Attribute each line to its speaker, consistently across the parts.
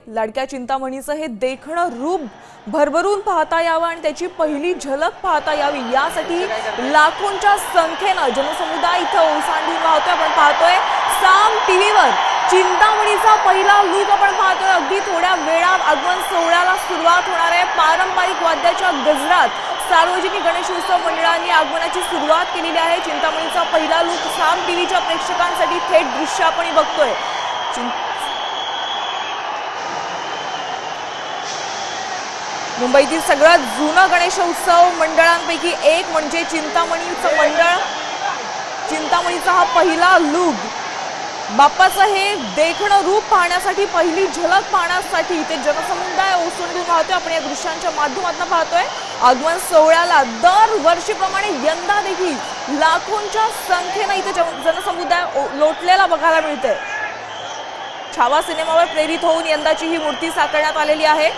Speaker 1: लाडक्या चिंतामणीचं हे देखणं रूप भरभरून पाहता यावं आणि त्याची पहिली झलक पाहता यावी यासाठी लाखोंच्या संख्येनं जनसमुदाय इथं ओसंडून वाहतोय। आपण पाहतोय साम टीव्हीवर चिंतामणीचा पहिला लूक आपण पाहतोय। अगदी थोड्या वेळात आगमन सोहळ्याला सुरुवात होणार आहे। पारंपरिक वाद्याच्या गजरात सार्वजनिक गणेशोत्सव मंडळांनी आगमनाची सुरुवात केलेली आहे। चिंतामणीचा पहिला लूक साम टीव्हीच्या प्रेक्षकांसाठी थेट दृश्य आपण बघतोय। मुंबईतील सगळ्यात जुनं गणेशोत्सव मंडळांपैकी एक म्हणजे चिंतामणीचं मंडळ। चिंतामणीचा हा पहिला लूक बाप्पाचं हे देखणं रूप पाहण्यासाठी, पहिली झलक पाहण्यासाठी इथे जनसमुदाय ओसंडून वाहतोय। आपण या दृश्यांच्या माध्यमातून पाहतोय आगमन सोहळ्याला दरवर्षीप्रमाणे यंदा देखील लाखोंच्या संख्येने इथे जनसमुदाय लोटलेला बघायला मिळतंय। छावा सिनेमावर प्रेरित होऊन यंदाची ही मूर्ती साकारण्यात आलेली आहे।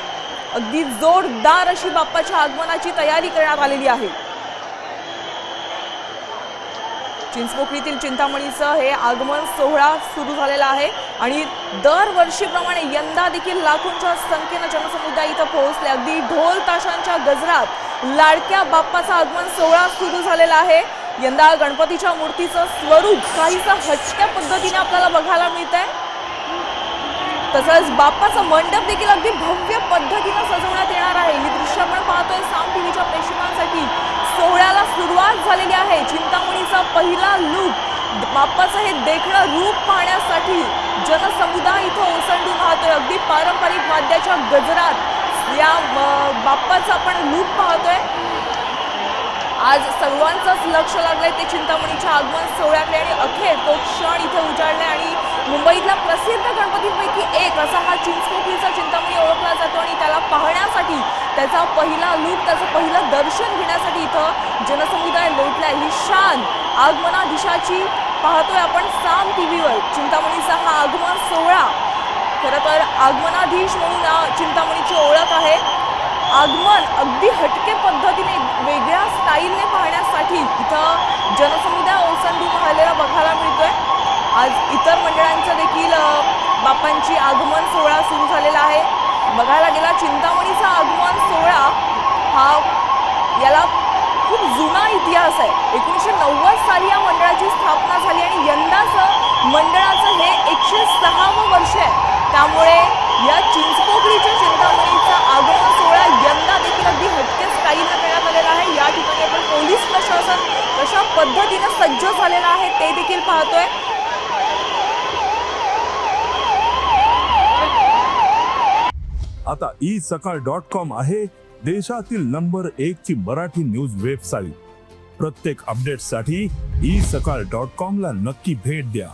Speaker 1: अगदी जोरदार अशी बाप्पाच्या आगमनाची तयारी करण्यात आलेली आहे। चिंचपोकळीतील चिंतामणीचं हे आगमन सोहळा सुरू झालेला आहे आणि दरवर्षीप्रमाणे यंदा देखील लाखोंच्या संख्येने जनसमुदाय इथं पोहोचले। अगदी ढोल ताशांच्या गजरात लाडक्या बाप्पाचा आगमन सोहळा सुरू झालेला आहे। यंदा गणपतीच्या मूर्तीचं स्वरूप काहीसा हटक्या पद्धतीने आपल्याला बघायला मिळतंय। तसंच बाप्पाचा मंडप देखील अगदी भव्य पद्धतीने सजवण्यात येणार आहे। ही दृश्य आपण पाहतोय साम टीव्हीच्या प्रेक्षकांसाठी। सोहळ्याला सुरुवात झालेली आहे। चिंतामणीचा पहिला लूक बाप्पाचं हे देखणं रूप पाहण्यासाठी जनसमुदाय इथं ओसंडून वाहतोय। अगदी पारंपरिक वाद्याच्या गजरात या बाप्पाचा आपण लूक पाहतोय। आज सर्वांचंच लक्ष लागलंय ते चिंतामणीच्या आगमन सोहळ्याकडे आणि अखेर तो क्षण इथे उजाडलाय आणि मुंबईतला प्रसिद्ध गणपतींपैकी एक असा हा चिंचपोकळीचा चिंतामणी ओळखला जातो आणि त्याला पाहण्यासाठी, त्याचा पहिला लूक, त्याचं पहिलं दर्शन घेण्यासाठी इथं जनसमुदाय लोटलाय। ही शान आगमनाधीशाची पाहतोय आपण साम टीव्हीवर। चिंतामणीचा हा आगमन सोहळा खरं तर आगमनाधीश म्हणून चिंतामणीची ओळख आहे। आगमन अगदी हटके पद्धतीने, वेगळ्या स्टाईलने पाहण्यासाठी इथं जनसमुदाय ओसंडून राहिलेला बघायला मिळतोय। आज इतर मंडळांचा देखील बाप्पांची आगमन सोहळा सुरू झालेला आहे। बघायला गेला चिंतामणीचा आगमन सोहळा याला खूप जुना इतिहास आहे। 1990 साली या मंडळाची स्थापना झाली आणि यंदाचं मंडळाचं हे 106वं वर्ष आहे। त्यामुळे या चिंचपोकळीच्या चिंतामणीचा आगमन सोहळा यंदा देखील अगदी हटके स्टाईलने करण्यात आलेला आहे। या ठिकाणी आपण पोलीस प्रशासन कशा पद्धतीने सज्ज झालेला आहे ते देखील पाहतोय।
Speaker 2: आता isakal.com आहे देशातील नंबर 1 ची मराठी न्यूज वेबसाईट। प्रत्येक अपडेटसाठी isakal.com ला नक्की भेट द्या।